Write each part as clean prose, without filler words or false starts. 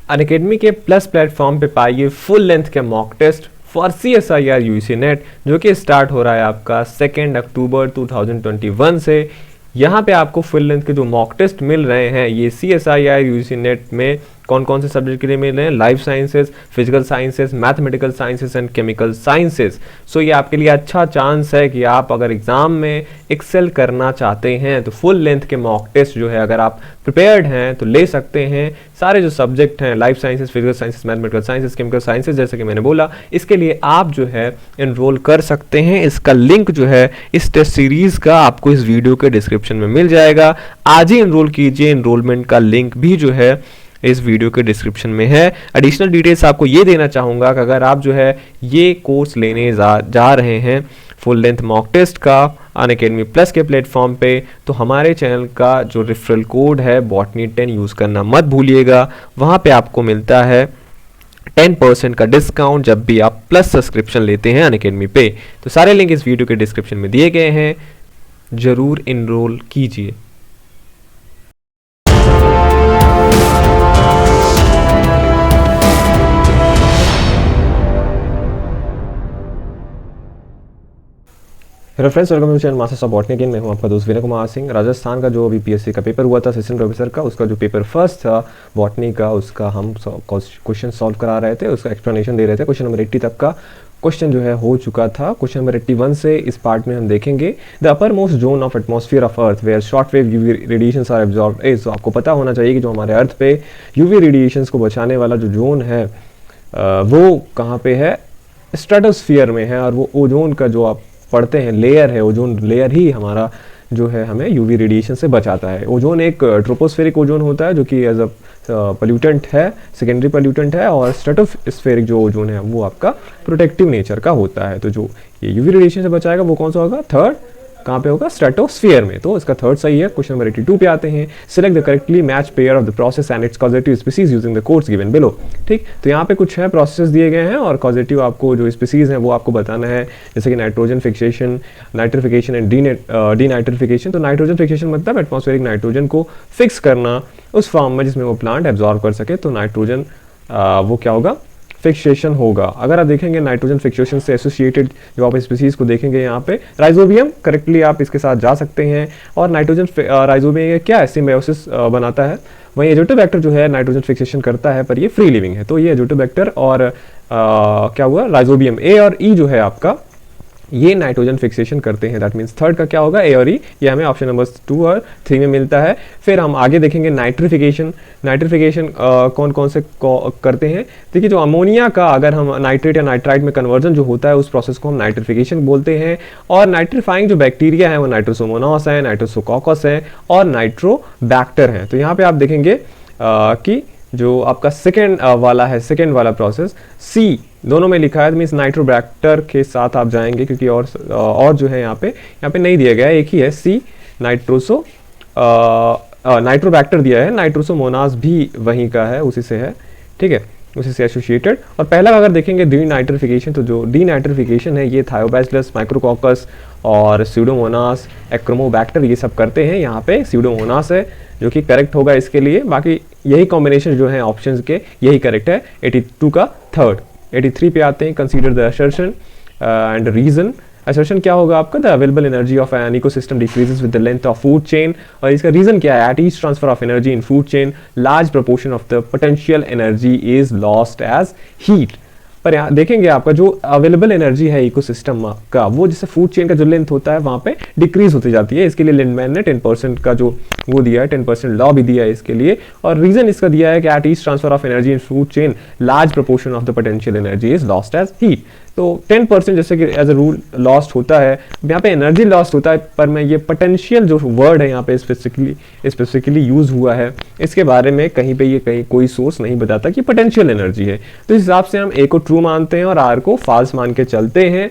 Unacademy के plus platform पे पाइए फुल लेंथ के mock test for CSIR UGC NET जो कि स्टार्ट हो रहा है आपका 2 अक्टूबर 2021 से। यहाँ पे आपको फुल लेंथ के जो मॉक टेस्ट मिल रहे हैं ये CSIR UGC नेट में कौन कौन से सब्जेक्ट के लिए मिल रहे हैं, life sciences, physical sciences, mathematical sciences and chemical sciences. So ये आपके लिए अच्छा चांस है कि आप अगर एग्जाम में एक्सेल करना चाहते हैं तो फुल लेंथ के मॉक टेस्ट जो है अगर आप प्रिपेयर्ड हैं तो ले सकते हैं। सारे जो सब्जेक्ट हैं life sciences, physical sciences, mathematical sciences, chemical sciences, जैसे कि मैंने बोला, इसके लिए आप जो है एनरोल कर सकते हैं। इसका लिंक जो है इस टेस्ट सीरीज का आपको इस वीडियो के डिस्क्रिप्शन में मिल जाएगा। आज ही एनरोल कीजिए, एनरोलमेंट का लिंक भी जो है इस वीडियो के डिस्क्रिप्शन में है। एडिशनल डिटेल्स आपको ये देना चाहूँगा कि अगर आप जो है ये कोर्स लेने जा रहे हैं फुल लेंथ मॉक टेस्ट का अनअकैडमी प्लस के प्लेटफॉर्म पे, तो हमारे चैनल का जो रेफरल कोड है botany10 यूज़ करना मत भूलिएगा। वहाँ पे आपको मिलता है 10% का डिस्काउंट जब भी आप प्लस सब्सक्रिप्शन लेते हैं अनअकैडमी पे। तो सारे लिंक इस वीडियो के डिस्क्रिप्शन में दिए गए हैं, ज़रूर इनरोल कीजिए। Hello friends, welcome to channel masters of botany. मैं हूं आपका दोस्त विनय कुमार सिंह। राजस्थान का जो अभी PSC का पेपर हुआ था असिस्टेंट प्रोफेसर का, उसका जो पेपर फर्स्ट था बॉटनी का, उसका हम क्वेश्चन सॉल्व करा रहे थे, उसका एक्सप्लेनेशन दे रहे थे। क्वेश्चन नंबर 80 तक का क्वेश्चन जो है हो चुका था। क्वेश्चन नंबर 81 से इस पार्ट में हम देखेंगे the uppermost zone of atmosphere of earth where short wave UV radiations are absorbed is. तो आपको पता होना चाहिए कि जो हमारे अर्थ पे यूवी रेडिएशंस को बचाने वाला जो जोन है वो कहाँ पे है, स्ट्रेटोस्फीयर में है। और वो ओजोन का जो आप पढ़ते हैं लेयर है, ओजोन लेयर ही हमारा जो है हमें यूवी रेडिएशन से बचाता है। ओजोन एक ट्रोपोस्फेरिक ओजोन होता है जो कि एज अ पोल्यूटेंट है, सेकेंडरी पोल्यूटेंट है, और स्ट्रेटोस्फेरिक जो ओजोन है वो आपका प्रोटेक्टिव नेचर का होता है। तो जो ये यूवी रेडिएशन से बचाएगा वो कौन सा होगा, थर्ड कहाँ पे होगा, स्ट्रेटोस्फीयर में। तो इसका थर्ड सही है। क्वेश्चन नंबर 82 पे आते हैं। Select the correctly match pair of the process and it's causative species using the codes given below. ठीक, तो यहाँ पे कुछ है प्रोसेस दिए गए हैं और कॉजेटिव आपको जो स्पीसीज हैं वो आपको बताना है, जैसे कि nitrogen fixation, nitrification and denitrification. तो नाइट्रोजन फिक्सेशन मतलब एटमॉस्फेरिक नाइट्रोजन को फिक्स करना उस फॉर्म में जिसमें वो प्लांट एब्जॉर्व कर सके। तो नाइट्रोजन वो क्या होगा, फिक्सेशन होगा। अगर आप देखेंगे नाइट्रोजन फिक्सेशन से एसोसिएटेड जो आप स्पीसीज को देखेंगे यहाँ पे राइजोबियम, करेक्टली आप इसके साथ जा सकते हैं। और नाइट्रोजन राइजोबियम क्या है, सिम्बायोसिस बनाता है। वहीं एजोटोबैक्टर जो है नाइट्रोजन फिक्सेशन करता है पर ये फ्री लिविंग है। तो ये एजोटोबैक्टर और क्या हुआ, राइजोबियम ए और ई जो है आपका ये नाइट्रोजन फिक्सेशन करते हैं। दैट मीन्स थर्ड का क्या होगा, ए और ई। ये हमें ऑप्शन नंबर 2 और 3 में मिलता है। फिर हम आगे देखेंगे नाइट्रिफिकेशन। नाइट्रिफिकेशन कौन कौन से करते हैं, देखिए जो अमोनिया का अगर हम नाइट्रेट या नाइट्राइट में कन्वर्जन जो होता है उस प्रोसेस को हम नाइट्रिफिकेशन बोलते हैं। और नाइट्रीफाइंग जो बैक्टीरिया है वो नाइट्रोसोमोनास है, नाइट्रोसोकॉकस है और नाइट्रोबैक्टर है। तो यहाँ पे आप देखेंगे कि जो आपका सेकेंड वाला है, सेकेंड वाला प्रोसेस सी दोनों में लिखा है, मीन्स नाइट्रोबैक्टर के साथ आप जाएंगे क्योंकि और जो है यहाँ पे नहीं दिया गया है, एक ही है सी नाइट्रोबैक्टर दिया है। नाइट्रोसोमोनास भी वहीं का है, उसी से है, ठीक है, उसी से एसोसिएटेड। और पहला अगर देखेंगे डीनाइट्रिफिकेशन, तो जो डीनाइट्रिफिकेशन है ये थायोबैसिलस, माइक्रोकॉकस और स्यूडोमोनास, एक्रोमोबैक्टर ये सब करते हैं। यहाँ पे स्यूडोमोनास है जो कि करेक्ट होगा इसके लिए। बाकी यही कॉम्बिनेशन जो है ऑप्शंस के यही करेक्ट है। 82 का थर्ड। 83 पे आते हैं। Consider the assertion and reason. Assertion क्या होगा आपका, the available energy of an ecosystem decreases with the length of food chain. और इसका रीजन क्या है, at each transfer of energy in food chain large proportion of the potential energy is lost as heat. पर यहाँ देखेंगे आपका जो available energy है इकोसिस्टम का वो जैसे फूड चेन का जो लेंथ होता है वहाँ पे डिक्रीज होती जाती है। इसके लिए लिंडमैन ने 10% का जो वो दिया है, 10% लॉ भी दिया है इसके लिए। और रीजन इसका दिया है कि at each transfer of energy in food chain large proportion of the potential energy is lost as heat. तो 10% जैसे कि एज अ रूल लॉस्ट होता है, यहाँ पे एनर्जी लॉस्ट होता है, पर मैं ये पोटेंशियल जो वर्ड है यहाँ पे स्पेसिफिकली यूज हुआ है, इसके बारे में कहीं कोई सोर्स नहीं बताता कि पोटेंशियल एनर्जी है। तो इस हिसाब से हम ए को ट्रू मानते हैं और आर को फॉल्स मान के चलते हैं।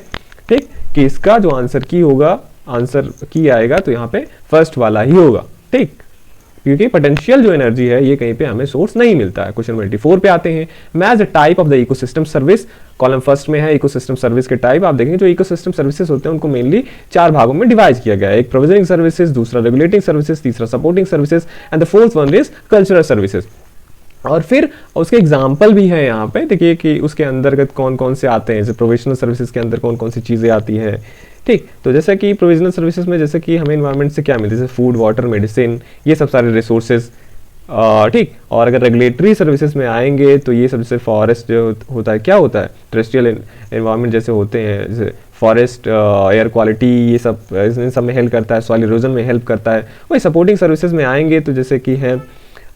ठीक, कि इसका जो आंसर की आएगा तो यहाँ पे फर्स्ट वाला ही होगा। ठीक, क्योंकि पोटेंशियल जो एनर्जी है ये कहीं पे हमें सोर्स नहीं मिलता है। क्वेश्चन 84 पे आते हैं। Match the type of the ecosystem service. Column first में है इकोसिस्टम सर्विस के टाइप। आप देखेंगे जो इकोसिस्टम सर्विसेज होते हैं उनको मेनली 4 भागों में डिवाइड किया गया है। एक प्रोविजनिंग सर्विसेज, दूसरा रेगुलेटिंग सर्विसेज, तीसरा supporting services and the fourth one is cultural services. और फिर उसके एग्जाम्पल भी है यहाँ पे, देखिए कि उसके अंतर्गत कौन कौन से आते हैं, जैसे प्रोविजनल सर्विसेज के अंदर कौन कौन सी चीज़ें आती हैं। ठीक, तो जैसे कि प्रोविजनल सर्विसेज में जैसे कि हमें इन्वायरमेंट से क्या मिलती है, जैसे फूड, वाटर, मेडिसिन, ये सब सारे रिसोर्सेज। ठीक, और अगर रेगुलेटरी सर्विसेज में आएंगे तो ये सब जैसे फॉरेस्ट जो होता है, क्या होता है, टेरेस्ट्रियल एनवायरनमेंट जैसे होते हैं, जैसे फॉरेस्ट, एयर क्वालिटी, ये सब इन सब में हेल्प करता है, सॉइल इरोजन में हेल्प करता है। वही सपोर्टिंग सर्विसेज में आएंगे तो जैसे कि हैं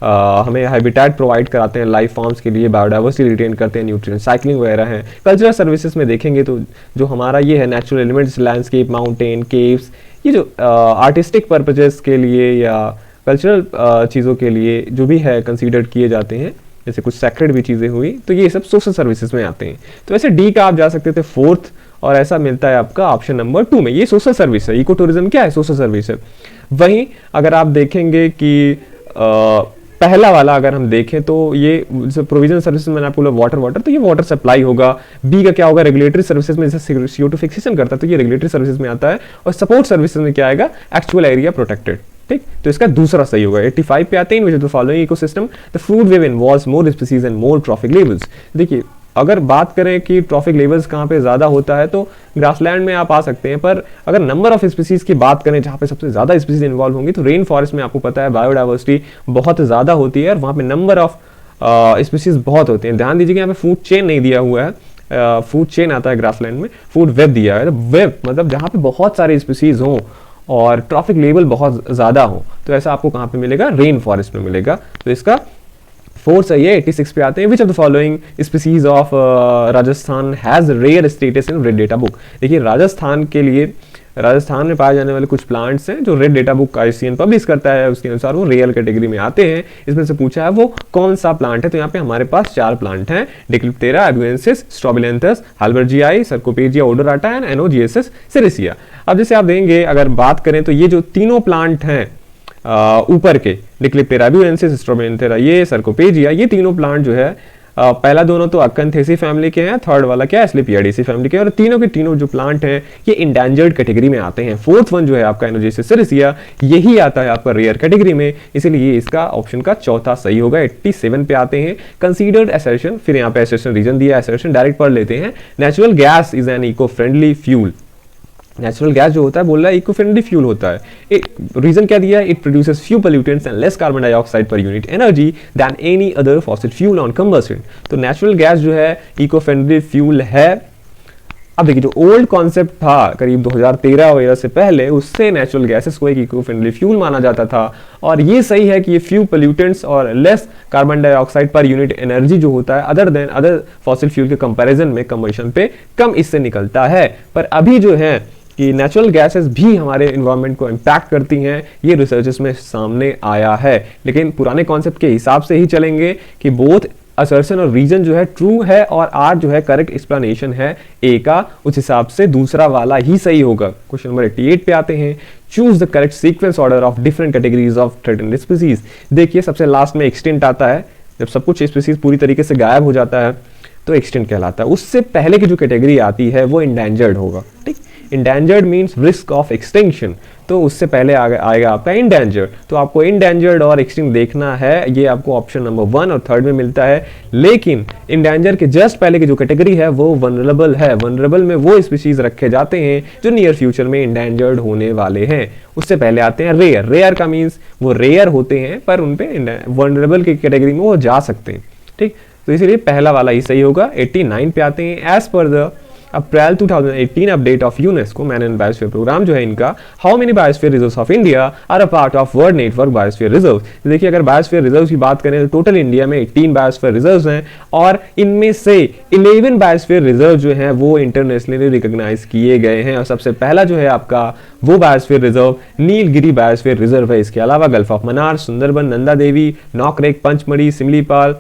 हमें हैबिटेट प्रोवाइड कराते हैं लाइफ फॉर्म्स के लिए, बायोडाइवर्सिटी रिटेन करते हैं, न्यूट्रिएंट साइक्लिंग वगैरह है। कल्चरल सर्विसेज में देखेंगे तो जो हमारा ये है natural elements, landscape, mountain, caves, ये जो आर्टिस्टिक पर्पजेस के लिए या कल्चरल चीज़ों के लिए जो भी है कंसीडर किए जाते हैं, जैसे कुछ सेक्रेड भी चीज़ें हुई, तो ये सब सोशल सर्विसेज में आते हैं। तो ऐसे डी का आप जा सकते थे फोर्थ, और ऐसा मिलता है आपका ऑप्शन नंबर 2 में, ये सोशल सर्विस है। इको टूरिज्म क्या है, सोशल सर्विस है। वहीं अगर आप देखेंगे कि पहला वाला अगर हम देखें तो ये प्रोविजनल सर्विसेज मैंने आपको बोला वाटर, तो ये वाटर सप्लाई होगा। बी का क्या होगा, रेगुलेटरी सर्विसेज में जैसे CO2 फिक्सेशन करता है तो ये रेगुलेटरी सर्विसेज में आता है। और सपोर्ट सर्विसेज में क्या आएगा, एक्चुअल एरिया प्रोटेक्टेड। ठीक, तो इसका दूसरा सही होगा। 85 पे आते हैं, which is the following ecosystem, the food web involves more species and more trophic levels. देखिए अगर बात करें कि ट्रॉफिक लेवल्स कहाँ पे ज़्यादा होता है तो ग्रासलैंड में आप आ सकते हैं, पर अगर नंबर ऑफ स्पीसीज की बात करें जहाँ पे सबसे ज़्यादा स्पीसीज इन्वॉल्व होंगी तो रेन फॉरेस्ट में आपको पता है बायोडाइवर्सिटी बहुत ज़्यादा होती है और वहाँ पे नंबर ऑफ स्पीसीज बहुत होते हैं। ध्यान दीजिए यहाँ पे फूड चेन नहीं दिया हुआ है, फूड चेन आता है ग्रासलैंड में, फूड वेब दिया है। वेब मतलब जहाँ पे बहुत सारे स्पीसीज हों और ट्रॉफिक लेवल बहुत ज़्यादा हो, तो ऐसा आपको कहाँ पे मिलेगा, रेन फॉरेस्ट में मिलेगा। तो इसका 4 सही है। 86 पे आते हैं, which of the following species of Rajasthan has rare status in red data book. देखिए राजस्थान के लिए, राजस्थान में पाए जाने वाले कुछ प्लांट्स हैं जो red data book IUCN publish करता है, उसके अनुसार वो रेयर कैटेगरी में आते हैं। इसमें से पूछा है वो कौन सा प्लांट है, तो यहाँ पे हमारे पास 4 प्लांट हैं, डिक्लिप्टेरा, एबुएंसिस, स्ट्रोबिलेंथस, हाल्बर्जियाई, सर्कोपेजिया ओडोराटा एंड एनोजिएसिस सेरेसिया। अब जैसे आप देंगे अगर बात करें तो ये जो तीनों प्लांट हैं ऊपर के, डिक्लिप्टेरा, एबुएंसिस, स्ट्रोबिलेंथेरा, ये सर्कोपेजिया, ये तीनों प्लांट जो है पहला दोनों तो अकंथेसी फैमिली के हैं, थर्ड वाला क्या है, स्लिपियाडेसी फैमिली के, और तीनों के तीनों जो प्लांट हैं ये इंडेंजर्ड कैटेगरी में आते हैं। फोर्थ वन जो है आपका एनोजिएसिस सेरेसिया, यही आता है आपका रेयर कैटेगरी में, इसीलिए इसका ऑप्शन का चौथा सही होगा। 87 पे आते हैं, कंसीडर्ड असर्शन, फिर यहाँ पे असर्शन रीजन दिया, असर्शन डायरेक्ट पढ़ लेते हैं। Natural gas is an eco friendly fuel. Natural gas जो होता है बोल रहा है इको फ्रेंडली फ्यूल होता है। रीजन क्या दिया है, it produces few pollutants and less carbon dioxide per unit energy than any other fossil fuel on combustion. तो नेचुरल गैस जो है इको फ्रेंडली फ्यूल है। अब देखिए जो ओल्ड कॉन्सेप्ट था करीब 2013 वगैरह से पहले, उससे नेचुरल गैसेस को एक इको फ्रेंडली फ्यूल माना जाता था, और ये सही है कि ये फ्यू पोल्यूटेंट्स और less carbon dioxide per unit energy जो होता है other than other fossil fuel के कंपैरिजन में कंबशन पे कम इससे निकलता है। पर अभी जो है कि नेचुरल गैसेस भी हमारे एनवायरनमेंट को इम्पैक्ट करती हैं, ये रिसर्चेस में सामने आया है। लेकिन पुराने कॉन्सेप्ट के हिसाब से ही चलेंगे कि बोथ असर्शन और रीजन जो है ट्रू है और आर जो है करेक्ट एक्सप्लेनेशन है ए का, उस हिसाब से दूसरा वाला ही सही होगा। क्वेश्चन नंबर 88 पे आते हैं, choose the correct sequence order of different categories of threatened species. देखिए सबसे लास्ट में एक्सटिंक्ट आता है, जब सब कुछ स्पीसीज पूरी तरीके से गायब हो जाता है तो एक्सटिंक्ट कहलाता है। उससे पहले की जो कैटेगरी आती है वो इंडेंजर्ड होगा। ठीक, endangered means risk of extinction, तो उससे पहले आएगा आपका इंडेंजर्ड। तो आपको इंडेंजर्ड और एक्सटिंक्ट देखना है, ये आपको ऑप्शन नंबर 1 और 3 में मिलता है। लेकिन इंडेंजर के जस्ट पहले की जो कैटेगरी है वो वनरेबल है। वनरेबल में वो स्पीशीज रखे जाते हैं जो नियर फ्यूचर में इंडेंजर्ड होने वाले हैं। उससे पहले आते हैं रेयर। रेयर का मीन्स वो रेयर होते हैं पर उनपे वनरेबल की कैटेगरी में वो जा सकते हैं। ठीक, तो इसीलिए पहला वाला ही सही होगा। 89 पे आते हैं, as per the April 2018 update of UNESCO man and biosphere programme जो है इनका, how many biosphere reserves of India are a part of world network biosphere reserve. देखिए अगर बायोस्फीयर रिजर्व की बात करें तो टोटल इंडिया में 18 बायोस्फीयर रिजर्व्स हैं और इनमें से 11 बायोस्फीयर रिजर्व जो हैं वो इंटरनेशनली रिकॉग्नाइज किए गए हैं। और सबसे पहला जो है आपका वो biosphere reserve Nilgiri biosphere reserve है। इसके अलावा गल्फ ऑफ मन्नार, सुंदरबन, नंदा देवी, नॉकरेक, पंचमढ़ी, सिमलीपाल,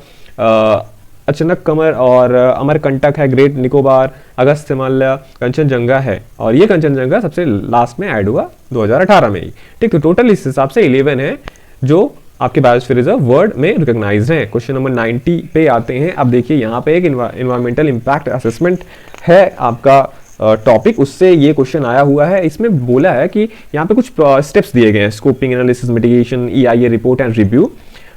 अचानक कमर और अमरकंटक है, ग्रेट निकोबार, अगस्त हिमालय, कंचनजंगा है। और ये कंचनजंगा सबसे लास्ट में ऐड हुआ 2018 में ही। ठीक, तो टोटल इस हिसाब से 11 है जो आपके बायोस्फीयर रिजर्व वर्ल्ड में रिकॉग्नाइज्ड है। क्वेश्चन नंबर 90 पे आते हैं। अब देखिए यहाँ पे एक एनवायरमेंटल इम्पैक्ट असेसमेंट है आपका टॉपिक, उससे ये क्वेश्चन आया हुआ है। इसमें बोला है कि यहाँ पे कुछ स्टेप्स दिए गए हैं, scoping, analysis, mitigation, EIA report and review.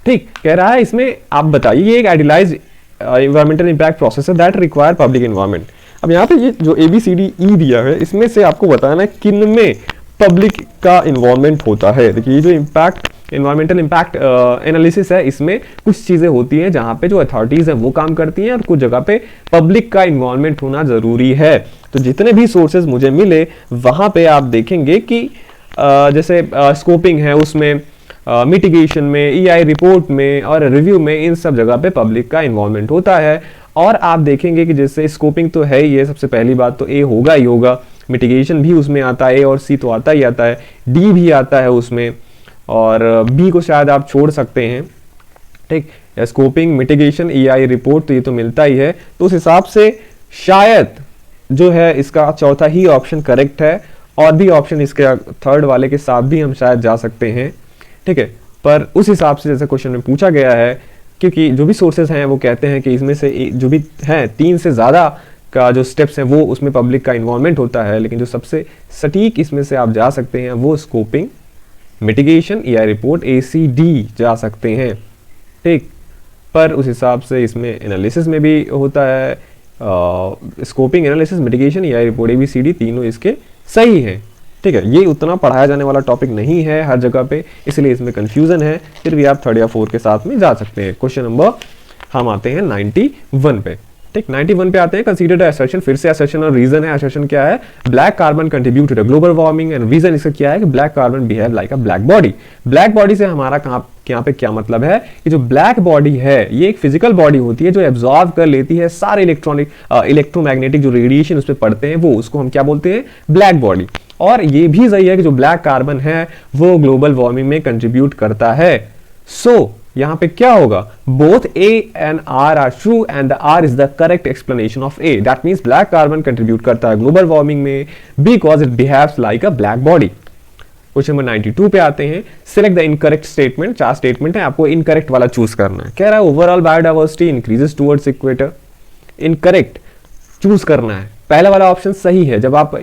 ठीक, कह रहा है इसमें आप बताइए ये एक आइडियलाइज इन्वायरमेंटल इम्पैक्ट प्रोसेस है दैट रिक्वायर पब्लिक इन्वायरमेंट। अब यहाँ पे ये जो ABCDE दिया है इसमें से आपको बताना है किन में पब्लिक का इन्वॉल्वमेंट होता है। देखिए ये जो इन्वायरमेंटल इम्पैक्ट एनालिसिस है इसमें कुछ चीज़ें होती हैं जहाँ पे जो अथॉरिटीज़ हैं वो काम करती हैं और कुछ जगह पे पब्लिक का इन्वॉल्वमेंट होना ज़रूरी है। तो जितने भी सोर्सेज मुझे मिले वहाँ पे आप देखेंगे कि जैसे स्कोपिंग है उसमें, मिटिगेशन में, EI रिपोर्ट में और रिव्यू में, इन सब जगह पे पब्लिक का इन्वॉल्वमेंट होता है। और आप देखेंगे कि जैसे स्कोपिंग तो है ही है, सबसे पहली बात तो A होगा ही होगा, मिटिगेशन भी उसमें आता है, A और C तो आता ही आता है, D भी आता है उसमें, और B को शायद आप छोड़ सकते हैं। ठीक, स्कोपिंग, मिटिगेशन, EI रिपोर्ट तो ये तो मिलता ही है। तो उस हिसाब से शायद जो है इसका चौथा ही ऑप्शन करेक्ट है, और भी ऑप्शन इसके थर्ड वाले के साथ भी हम शायद जा सकते हैं। ठीक है, पर उस हिसाब से जैसे क्वेश्चन में पूछा गया है, क्योंकि जो भी सोर्सेज हैं वो कहते हैं कि इसमें से जो भी हैं 3 से ज़्यादा का जो स्टेप्स हैं वो उसमें पब्लिक का इन्वॉल्वमेंट होता है, लेकिन जो सबसे सटीक इसमें से आप जा सकते हैं वो scoping, mitigation, EI report, ACD जा सकते हैं। ठीक, पर उस हिसाब से इसमें एनालिसिस में भी होता है, scoping, analysis, mitigation, EI report, ABCD तीनों इसके सही हैं। ठीक है, ये उतना पढ़ाया जाने वाला टॉपिक नहीं है हर जगह पे, इसलिए इसमें कंफ्यूजन है, फिर भी आप 3rd या 4th के साथ में जा सकते हैं। क्वेश्चन नंबर हम आते हैं 91 पे। ठीक, 91 पे आते हैं, कंसीडर द असर्शन, फिर से असर्शन और रीजन है। असर्शन क्या है? Black carbon contribute to the global warming, and reason इसका क्या है कि black carbon behave like a black body. Black body से हमारा यहाँ पे क्या मतलब है कि जो ब्लैक बॉडी है ये एक फिजिकल बॉडी होती है जो एब्जॉर्ब कर लेती है सारे इलेक्ट्रोमैग्नेटिक जो रेडिएशन उस पर पड़ते हैं, वो उसको हम क्या बोलते हैं? Black body. और ये भी सही है कि जो ब्लैक कार्बन है वो ग्लोबल वार्मिंग में कंट्रीब्यूट करता है। सो यहां पे क्या होगा? Both A and R are true and the R is the correct explanation of A. That means black carbon contribute करता है ग्लोबल वार्मिंग में because it behaves like a black body. Question number 92 पे आते हैं, select the incorrect statement. 4 statement है, आपको incorrect वाला choose करना है। कह रहा है overall biodiversity increases towards equator. Incorrect choose करना है। पहला वाला ऑप्शन सही है, जब आप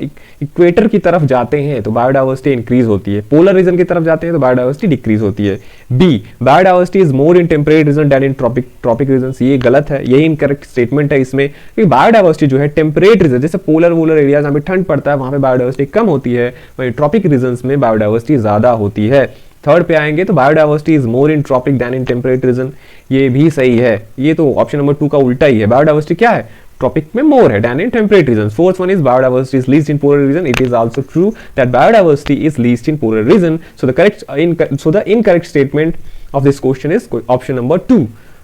इक्वेटर की तरफ जाते हैं तो बायोडाइवर्सिटी इंक्रीज होती है, पोलर रीजन की तरफ जाते हैं तो बायोडाइवर्सिटी डिक्रीज होती है। B, biodiversity is more in temperate region than in tropic region. ये गलत है, यही इनकरेक्ट स्टेटमेंट है इसमें, क्योंकि बायोडाइवर्सिटी जो है टेम्परेट रीजन, जैसे पोलर वोलर एरिया जहां पे ठंड पड़ता है वहां पे बायोडाइवर्सिटी कम होती है, वहीं ट्रॉपिक रीजन में बायोडाइवर्सिटी ज्यादा होती है। थर्ड पे आएंगे तो biodiversity is more in tropic than in temperate region, ये भी सही है। ये तो ऑप्शन नंबर 2 का उल्टा ही है, बायोडाइवर्सिटी क्या है? ट्रॉपिक में मोर है than in temperate region. Fourth one is biodiversity is least in polar region. It is also true that biodiversity is least in polar region. So the incorrect statement of this question is option number 2।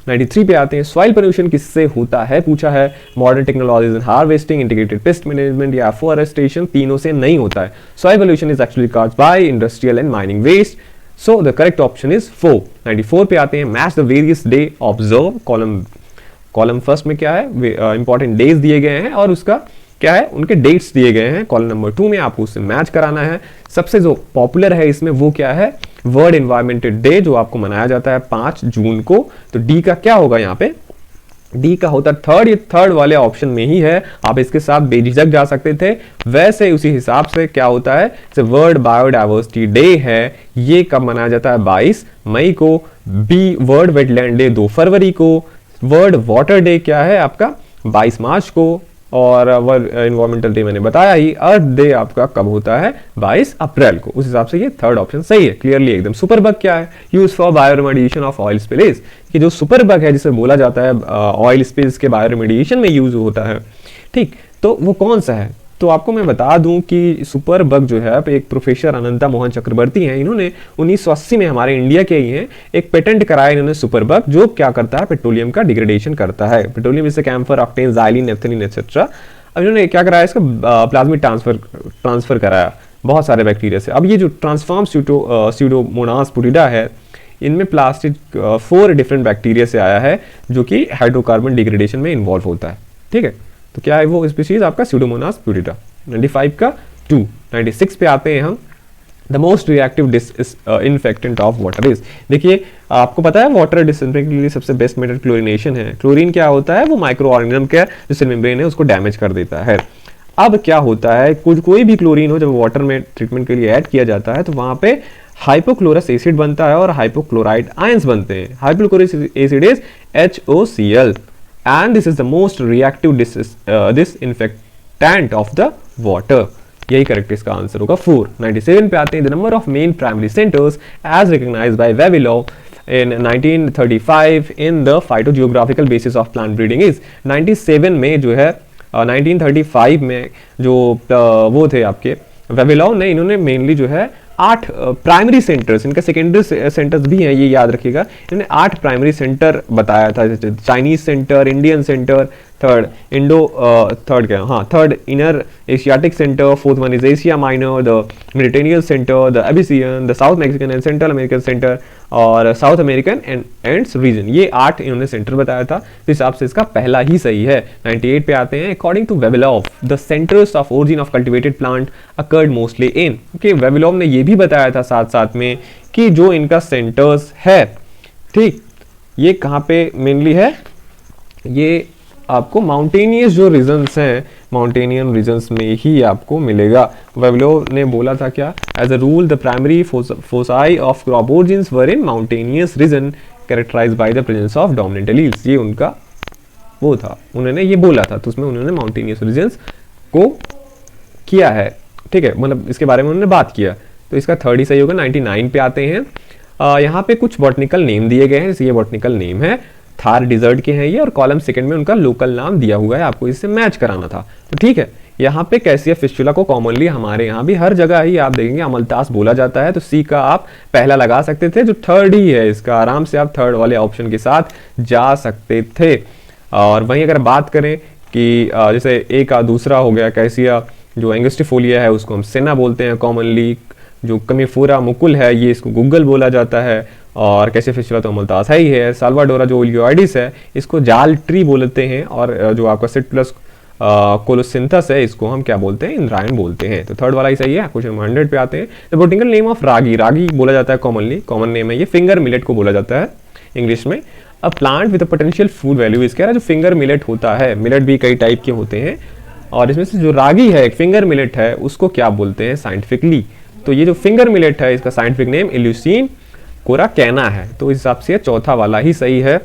93 पे आते हैं, soil pollution किससे होता है पूछा है। Modern technologies in harvesting, integrated pest management या forestation, तीनों से नहीं होता है। Soil pollution is actually caused by industrial and mining waste. So the correct option is 4। 94 पे आते हैं, match the various day observe. Column first में क्या है? इंपॉर्टेंट डेज दिए गए हैं और उसका क्या है? उनके डेट्स दिए गए हैं। कॉलम नंबर 2 में आपको उससे मैच कराना है। सबसे जो पॉपुलर है इसमें वो क्या है? वर्ल्ड एनवायरमेंटल डे, जो आपको मनाया जाता है 5 जून को। तो डी का क्या होगा यहाँ पे? डी का होता थर्ड। ये थर्ड वाले ऑप्शन में ही है, आप इसके साथ बेझिझक जा सकते थे। वैसे उसी हिसाब से क्या होता है, वर्ल्ड बायोडाइवर्सिटी डे है, ये कब मनाया जाता है? 22 मई को। बी, वर्ल्ड वेटलैंड डे 2 फरवरी को। वर्ल्ड वाटर डे क्या है आपका? 22 मार्च को। और वर्ल्ड एनवायरमेंटल डे मैंने बताया ही। अर्थ डे आपका कब होता है? 22 अप्रैल को। उस हिसाब से ये थर्ड ऑप्शन सही है, क्लियरली एकदम। सुपर बग क्या है? Use for bioremediation of oil spillage. कि जो सुपर बग है जिसे बोला जाता है ऑयल स्पिल्स के बायोरिमेडिएशन में यूज होता है, ठीक, तो वो कौन सा है? तो आपको मैं बता दूं कि सुपर बग जो है एक प्रोफेसर अनंता मोहन चक्रवर्ती हैं, इन्होंने 1980 में हमारे इंडिया के ही हैं, एक पेटेंट कराया इन्होंने सुपर बग, जो क्या करता है? पेट्रोलियम का डिग्रेडेशन करता है। पेट्रोलियम जैसे camphor, octane, xylene, ethylene etcetera. अब इन्होंने क्या कराया? इसका प्लाज्मिक ट्रांसफर कराया बहुत सारे बैक्टीरिया से। अब ये जो ट्रांसफॉर्म स्यूडोमोनास पुटिडा है, इनमें प्लास्टिक 4 डिफरेंट बैक्टीरिया से आया है जो कि हाइड्रोकार्बन डिग्रेडेशन में इन्वॉल्व होता है, ठीक है। तो क्या है वो स्पीशीज आपका? स्यूडोमोनास प्यूरिटा। 95 का 2। 96 पे आते हैं हम, the most reactive disinfectant of water is. देखिए आपको पता है वाटर डिसइंफेक्ट के लिए सबसे बेस्ट मेथड क्लोरीनेशन है। क्लोरीन क्या होता है? वो माइक्रो ऑर्गेनिज्म का जो सेल मेम्ब्रेन है उसको डैमेज कर देता है। अब क्या होता है, कोई भी क्लोरीन हो जब वाटर में ट्रीटमेंट के लिए ऐड किया जाता है तो वहां पे हाइपोक्लोरस एसिड बनता है और हाइपोक्लोराइड आयंस बनते हैं। Hypochlorous acid is HOCl and this is the most reactive disinfectant of the water. यही करेक्ट इसका आंसर होगा 4। 97 पे आते हैं, the number of main primary centres as recognised by Vavilov in 1935 in the phytogeographical basis of plant breeding is 97 में जो है 1935 में जो वो थे आपके वेविलॉव ने, इन्होंने मेनली जो है 8 प्राइमरी सेंटर्स, इनका सेकेंडरी सेंटर्स भी हैं, ये याद रखिएगा। इन्होंने 8 प्राइमरी सेंटर बताया था, Chinese centre, Indian centre, third inner Asiatic centre, fourth one is Asia Minor, the Mediterranean centre, the Abyssinian, the South Mexican and Central American centre और South American and Andes region. ये 8 इन्होंने centre बताया था, तो हिसाब से इसका पहला ही सही है। 98 पे आते हैं, according to Vavilov the centres of origin of cultivated plant occurred mostly in. Okay, Vavilov ने ये भी बताया था साथ साथ में कि जो इनका सेंटर्स है, ठीक, ये कहाँ पे मेनली है, ये आपको माउंटेनियस जो रीजन्स हैं, माउंटेनियन रीजन्स में ही आपको मिलेगा। वेविलॉव ने बोला था क्या, as a rule the primary foci of crop origins were in mountainous region characterised by the presence of dominant alleles. ये उनका वो था, उन्होंने ये बोला था, तो उसमें उन्होंने माउंटेनियस रीजन्स को किया है, ठीक है, मतलब इसके बारे में उन्होंने बात किया, तो इसका थर्ड ही सही होगा। 99 पे आते हैं, यहाँ पे कुछ बॉटनिकल नेम दिए गए हैं, ये बॉटनिकल नेम है, थार डिजर्ट के हैं ये, और कॉलम सेकंड में उनका लोकल नाम दिया हुआ है, आपको इससे मैच कराना था, तो ठीक है। यहाँ पे कैसिया फिस्टुला को कॉमनली हमारे यहाँ भी हर जगह ही आप देखेंगे अमलतास बोला जाता है, तो सी का आप पहला लगा सकते थे, जो थर्ड ही है इसका, आराम से आप थर्ड वाले ऑप्शन के साथ जा सकते थे। और वहीं अगर बात करें कि जैसे एक दूसरा हो गया कैसिया जो एंगस्टिफोलिया है, उसको हम सेना बोलते हैं कॉमनली, जो कमीफोरा मुकुल है ये इसको गूगल बोला जाता है, और कैसे फिस्टुला तो अमलतास है ही है। साल्वाडोरा जो ओलियोइडिस है इसको जाल ट्री बोलते हैं, और जो आपका सिट्रस कोलोसिंथस है इसको हम क्या बोलते हैं, इंद्रायण बोलते हैं, तो थर्ड वाला ही सही है। क्वेश्चन 100 पे आते हैं, द बोटनिकल नेम ऑफ रागी, रागी बोला जाता है कॉमनली, कॉमन नेम है ये, फिंगर मिलेट को बोला जाता है इंग्लिश में। A plant with a potential food value is, कह रहा है जो फिंगर मिलेट होता है, मिलेट भी कई टाइप के होते हैं, और इसमें से जो रागी है, एक फिंगर मिलेट है, उसको क्या बोलते हैं साइंटिफिकली, तो ये जो फिंगर मिलेट है इसका साइंटिफिक नेम इल्यूसिन कोराकैना है, तो इस हिसाब से चौथा वाला ही सही है।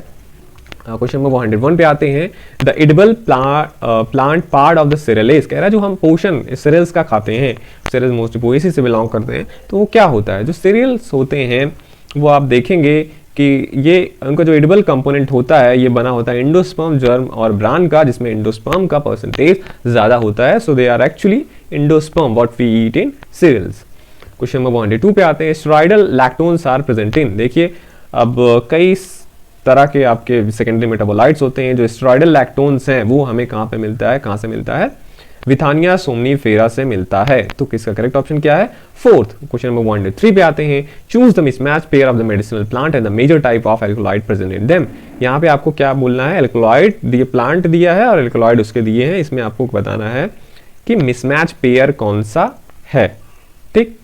क्वेश्चन नंबर 101 पे आते हैं, the edible plant part of the cereals, कह रहा है जो हम पोषण सीरियल्स का खाते हैं, सीरियल्स मोस्टली पोएसी से बिलोंग करते हैं, तो वो क्या होता है, जो सीरियल्स होते हैं वो आप देखेंगे कि ये उनका जो एडिबल कंपोनेंट होता है ये बना होता है एंडोस्पर्म, जर्म और ब्रान का, जिसमें एंडोस्पर्म का परसेंटेज ज्यादा होता है, so they are actually endosperm what we eat in cereals. Question number 102 पे आते हैं, steroidal lactones are present in, देखिए अब कई तरह के आपके सेकेंडरी मेटाबोलाइट्स होते हैं, जो स्टेरॉयडल लैक्टोन्स हैं वो हमें कहाँ पे मिलता है, कहाँ से मिलता है, विथानिया सोमनीफेरा से मिलता है, तो किसका करेक्ट ऑप्शन क्या है, फोर्थ। क्वेश्चन नंबर 103 पे आते हैं, choose the mismatch pair of the medicinal plant and the major type of alkaloid present in them. यहाँ पे आपको क्या बोलना है, एल्कोलॉइड दिए, प्लांट दिया है और एल्कोलॉइड उसके दिए हैं, इसमें आपको बताना है कि मिसमैच पेयर कौन सा है, ठीक।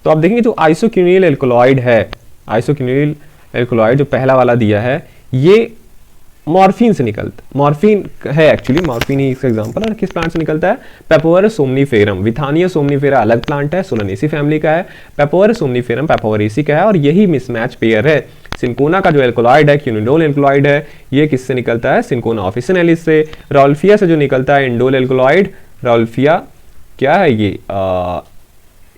तो आप देखेंगे जो आइसोक्विनिल एल्कोलॉइड है, आइसोक्विनिल एल्कोलॉइड जो पहला वाला दिया है ये मॉर्फिन से निकलता, मॉर्फिन है एक्चुअली, मॉर्फिन ही इसका एग्जांपल है, किस प्लांट से निकलता है, पेपोवर सोमनीफेरम। विथानिया सोमनीफेरा अलग प्लांट है, सोलानेसी फैमिली का है, पेपोवर सोमनीफेरम पेपोवरेसी का है, और यही मिसमैच पेयर है। सिंकोना का जो एल्कोलॉइड है, क्यूनिडोल एल्कोलॉइड है, ये किससे निकलता है, सिंकोना ऑफिसिनेलिस से। रॉल्फिया से जो निकलता है इंडोल एल्कोलॉइड, रॉल्फिया क्या है ये,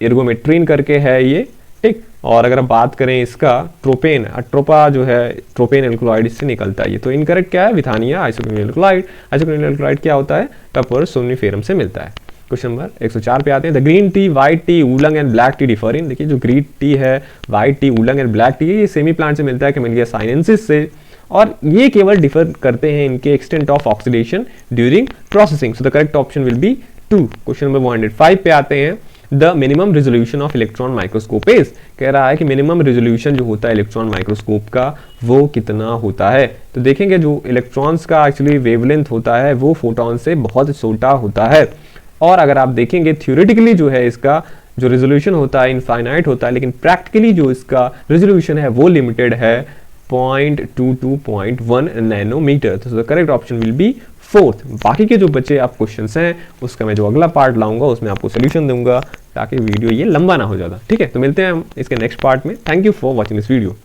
एर्गोमेट्रिन करके है ये, ठीक। और अगर बात करें इसका ट्रोपेन, अट्रोपा जो है ट्रोपेन एल्कोलॉइड इससे निकलता है ये, तो इनकरेक्ट क्या है, विथानिया आइसोक्विनिल एल्कोलॉइड। आइसोक्विनिल एल्कोलॉइड क्या होता है, पेपोवर सोमनीफेरम से मिलता है। क्वेश्चन नंबर 104 पे आते हैं, the green tea, white tea, oolong and black tea differ in, देखिए जो ग्रीन टी है, white tea, oolong and black tea, ये सेमी प्लांट से मिलता है, कैमेलिया साइनेंसिस से, और ये केवल डिफर करते हैं इनके extent of oxidation during processing, so the correct option will be 2। Question number 105 पे आते हैं, the minimum resolution of electron microscope is, कह रहा है कि मिनिमम रेजोल्यूशन जो होता है इलेक्ट्रॉन माइक्रोस्कोप का वो कितना होता है, तो देखेंगे जो इलेक्ट्रॉन्स का एक्चुअली वेवलेंथ होता है वो फोटॉन से बहुत छोटा होता है, और अगर आप देखेंगे थ्योरेटिकली जो है इसका जो रेजोल्यूशन होता है इनफाइनाइट होता है, लेकिन प्रैक्टिकली जो इसका रेजोल्यूशन है वो लिमिटेड है 0.22.1 नैनोमीटर, तो correct option will be 4th। बाकी के जो बचे आप क्वेश्चंस हैं उसका मैं जो अगला पार्ट लाऊंगा उसमें आपको सोल्यूशन दूंगा, ताकि वीडियो ये लंबा ना हो ज़्यादा। ठीक है, तो मिलते हैं हम इसके नेक्स्ट पार्ट में। Thank you for watching this video.